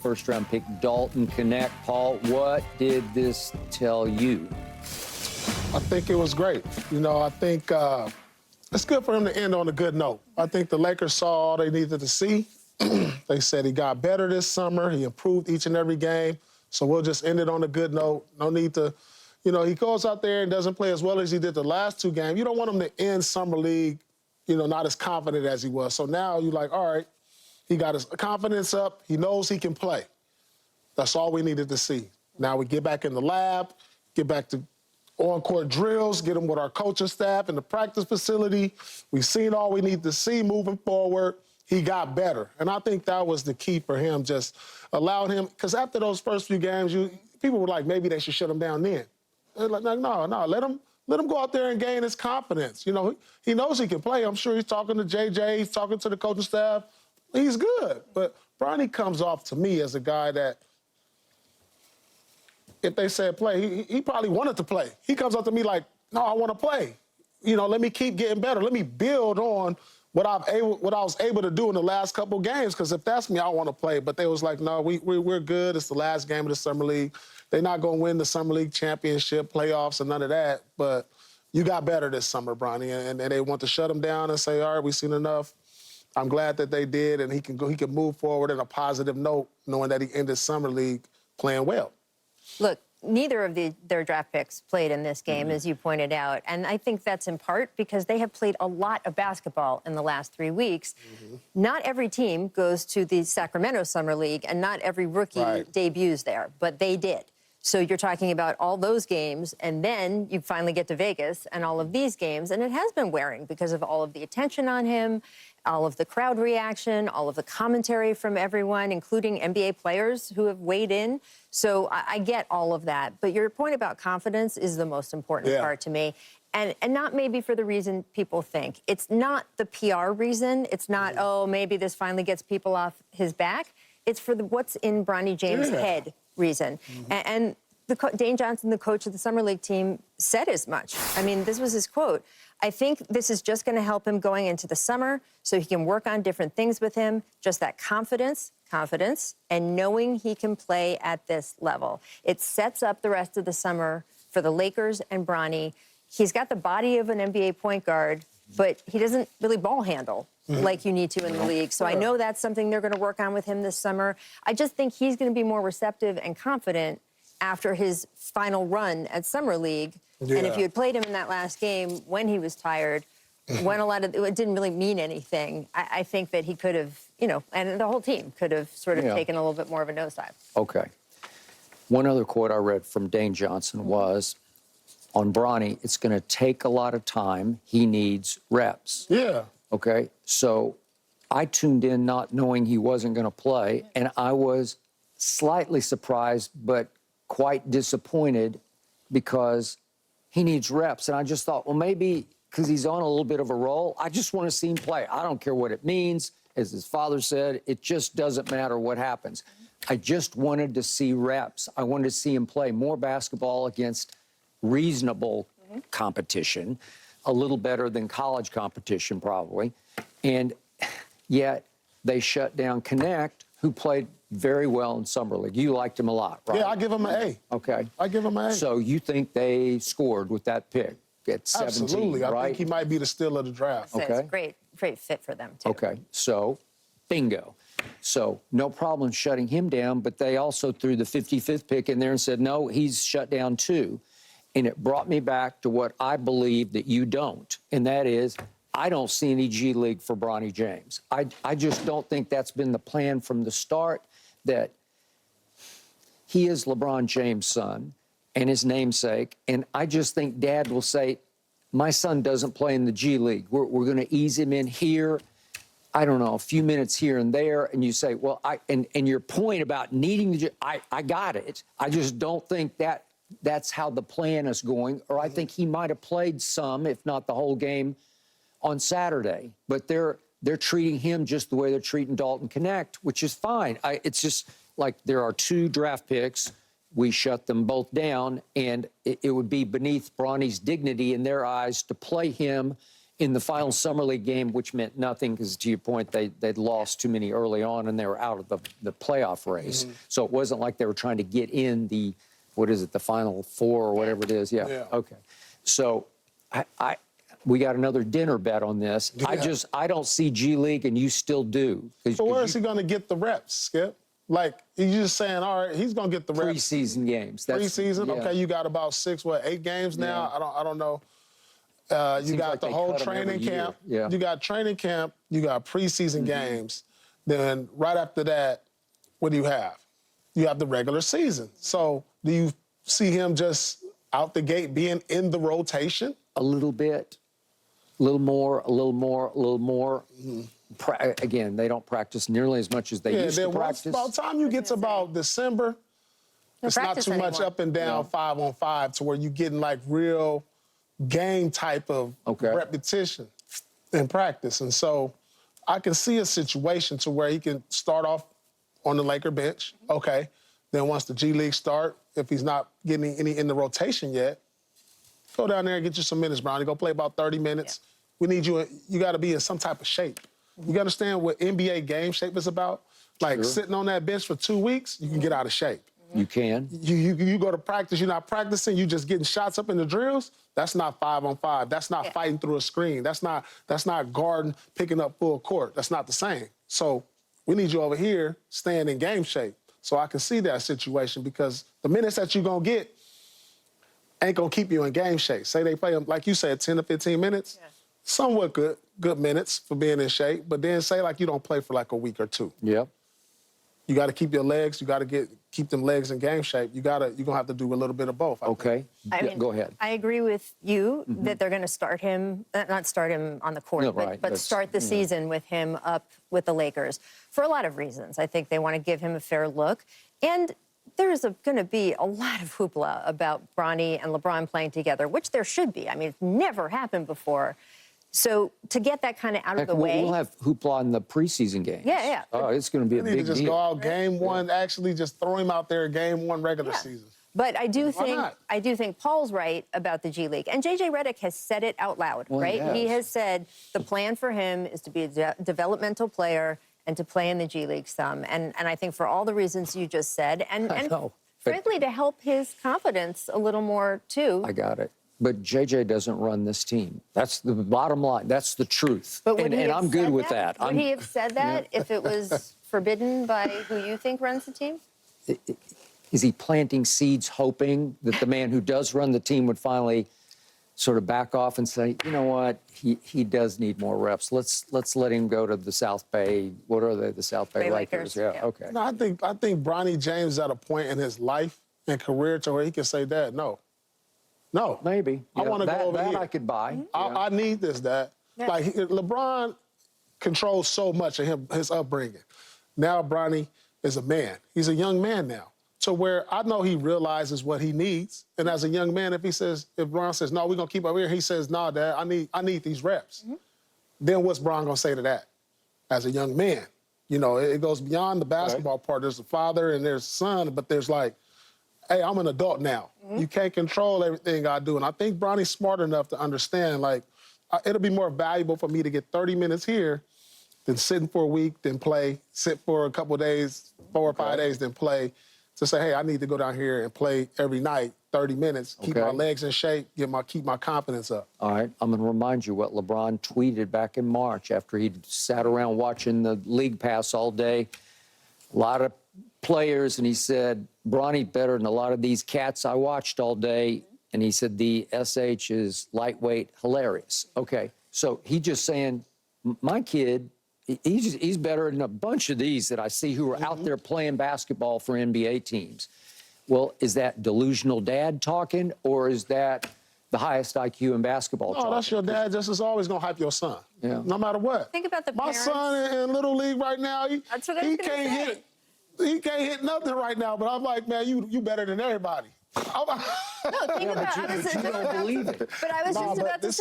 First-round pick Dalton Connect. Paul, what did this tell you? I think it was great. You know, I think it's good for him to end on a good note. I think the Lakers saw all they needed to see. They said he got better this summer. He improved each and every game. So we'll just end it on a good note. No need to, you know, he goes out there and doesn't play as well as he did the last two games. You don't want him to end Summer League, you know, not as confident as he was. So now you're like, all right, he got his confidence up. He knows he can play. That's all we needed to see. Now we get back in the lab, get back to on-court drills, get him with our coaching staff in the practice facility. We've seen all we need to see moving forward. He got better. And I think that was the key for him, just allowed him, because after those first few games, people were like, maybe they should shut him down then. They're like, no, let him go out there and gain his confidence. You know, he knows he can play. I'm sure he's talking to JJ, he's talking to the coaching staff. He's good. But Bronny comes off to me as a guy that, if they said play, he probably wanted to play. He comes up to me like, no, I want to play. You know, let me keep getting better. Let me build on what I was able to do in the last couple games, because if that's me, I want to play. But they was like, no, we're good. It's the last game of the Summer League. They're not going to win the Summer League championship, playoffs, and none of that. But you got better this summer, Bronny. And they want to shut him down and say, all right, we've seen enough. I'm glad that they did, and he can move forward in a positive note, knowing that he ended Summer League playing well. Look, neither of their draft picks played in this game, as you pointed out. And I think that's in part because they have played a lot of basketball in the last 3 weeks. Not every team goes to the Sacramento Summer League, and not every rookie debuts there, but they did. So you're talking about all those games, and then you finally get to Vegas and all of these games, and it has been wearing because of all of the attention on him, all of the crowd reaction, all of the commentary from everyone, including NBA players who have weighed in. So I get all of that. But your point about confidence is the most important part to me. And not maybe for the reason people think. It's not the PR reason. It's not, oh, maybe this finally gets people off his back. It's for what's in Bronny James' head reason. And Dane Johnson, the coach of the Summer League team, said as much. I mean, this was his quote. I think this is just going to help him going into the summer so he can work on different things with him, just that confidence, and knowing he can play at this level. It sets up the rest of the summer for the Lakers and Bronny. He's got the body of an NBA point guard, but he doesn't really ball handle like you need to in the league. So I know that's something they're going to work on with him this summer. I just think he's going to be more receptive and confident after his final run at Summer League. And if you had played him in that last game when he was tired, when it didn't really mean anything, I think that he could have, you know, and the whole team could have sort of taken a little bit more of a nosedive. Okay. One other quote I read from Dane Johnson was, on Bronny, it's going to take a lot of time. He needs reps. Yeah. Okay? So I tuned in not knowing he wasn't going to play, and I was slightly surprised but quite disappointed because he needs reps. And I just thought, well, maybe because he's on a little bit of a roll, I just want to see him play. I don't care what it means. As his father said, it just doesn't matter what happens. I just wanted to see reps. I wanted to see him play more basketball against reasonable competition, a little better than college competition probably. And yet they shut down Connect, who played very well in Summer League. You liked him a lot, right? Yeah, I give him an A. Okay. I give him an A. So you think they scored with that pick at 17, Absolutely. right? I think he might be the steal of the draft. So it's a great fit for them, too. Okay. So, bingo. So no problem shutting him down, but they also threw the 55th pick in there and said, no, he's shut down too. And it brought me back to what I believe that you don't, and that is I don't see any G League for Bronny James. I just don't think that's been the plan from the start, that he is LeBron James' son and his namesake, and I just think Dad will say, my son doesn't play in the G League. We're going to ease him in here, I don't know, a few minutes here and there, and you say, well, and your point about needing the I got it. I just don't think that's how the plan is going, or I think he might have played some, if not the whole game, on Saturday. But they're treating him just the way they're treating Dalton Connect, which is fine. It's just like there are 2 draft picks. We shut them both down, and it would be beneath Bronny's dignity in their eyes to play him in the final summer league game, which meant nothing because, to your point, they'd lost too many early on and they were out of the playoff race. So it wasn't like they were trying to get in the, what is it, the final four or whatever it is. Yeah. Okay. So we got another dinner bet on this. Yeah. I don't see G League, and you still do. So where is he going to get the reps, Skip? Like, you're just saying, all right, he's going to get the reps. Preseason games. Preseason? Yeah. Okay, you got about 8 games now? Yeah. I don't know. You Seems got like the they whole cut 'em every training year. camp. Yeah. You got training camp. You got preseason games. Then right after that, what do you have? You have the regular season. So do you see him just out the gate being in the rotation? A little bit, a little more, a little more, a little more. Again, they don't practice nearly as much as they used to then practice. by the time you get to about December, it's not practice too much anymore. up and down 5-on-5 to where you're getting like real game type of repetition in practice. And so I can see a situation to where he can start off on the Laker bench. Okay. Then once the G League start, if he's not getting any in the rotation yet, go down there and get you some minutes, Bronny. Go play about 30 minutes. We need you. You got to be in some type of shape. You understand what NBA game shape is about? Like sitting on that bench for 2 weeks, you can get out of shape. You can. You go to practice, you're not practicing, you just getting shots up in the drills. That's not 5-on-5. That's not fighting through a screen. That's not guarding, picking up full court. That's not the same. So we need you over here staying in game shape. So I can see that situation because the minutes that you're going to get ain't going to keep you in game shape. Say they play them, like you said, 10 to 15 minutes. Somewhat good minutes for being in shape. But then say like you don't play for like a week or two. Yep. You got to keep your legs. You got to keep them legs in game shape. You're gonna have to do a little bit of both. I think. Okay. I mean, go ahead. I agree with you that they're going to start him, not start him on the court, No, but, right. but That's- start the season with him up with the Lakers for a lot of reasons. I think they want to give him a fair look. And there's going to be a lot of hoopla about Bronny and LeBron playing together, which there should be. I mean, it's never happened before. So to get that kind of out of the way. We'll have hoopla in the preseason games. Yeah. Oh, it's going to be a You need big to just deal. go out game one. Actually, just throw him out there game one regular season. But I do Why not? think Paul's right about the G League. And JJ Redick has said it out loud, right? He has said the plan for him is to be a developmental player and to play in the G League some. And I think for all the reasons you just said, and know, but- frankly, to help his confidence a little more, too. I got it. But JJ doesn't run this team. That's the bottom line. That's the truth. But would he and have I'm good said with that. Would he have said that if it was forbidden by who you think runs the team? Is he planting seeds hoping that the man who does run the team would finally sort of back off and say, you know what, he does need more reps. Let's let him go to the South Bay. What are they? The South Bay Lakers. Yeah. Okay. No, I think Bronny James is at a point in his life and career to where he can say, Dad, no. Maybe. I want to go over that here. I could buy. I need this, Dad. Yeah. Like LeBron controls so much of his upbringing. Now Bronny is a man. He's a young man now. So where I know he realizes what he needs, and as a young man, if Bron says, no, we're gonna keep over here, he says, no, Dad, I need these reps. Then what's Bron gonna say to that? As a young man, you know, it goes beyond the basketball part. There's a father and there's a son, but there's like, hey, I'm an adult now. You can't control everything I do. And I think Bronny's smart enough to understand, like, it'll be more valuable for me to get 30 minutes here than sitting for a week, then play, sit for a couple of days, 4 or 5 days, then play, to say, hey, I need to go down here and play every night, 30 minutes, keep my legs in shape, keep my confidence up. All right, I'm going to remind you what LeBron tweeted back in March after he'd sat around watching the league pass all day. A lot of players, and he said, Bronny better than a lot of these cats I watched all day. And he said, the SH is lightweight, hilarious. Okay, so he just saying, my kid, he's better than a bunch of these that I see who are out there playing basketball for NBA teams. Well, is that delusional dad talking, or is that the highest IQ in basketball talking? Oh, that's your dad just is always going to hype your son, no matter what. Think about the My parents. son in Little League right now, That's what I was gonna say. He can't hit nothing right now, but I'm like, man, you better than everybody. No, think about You don't believe it. But I was just about to say.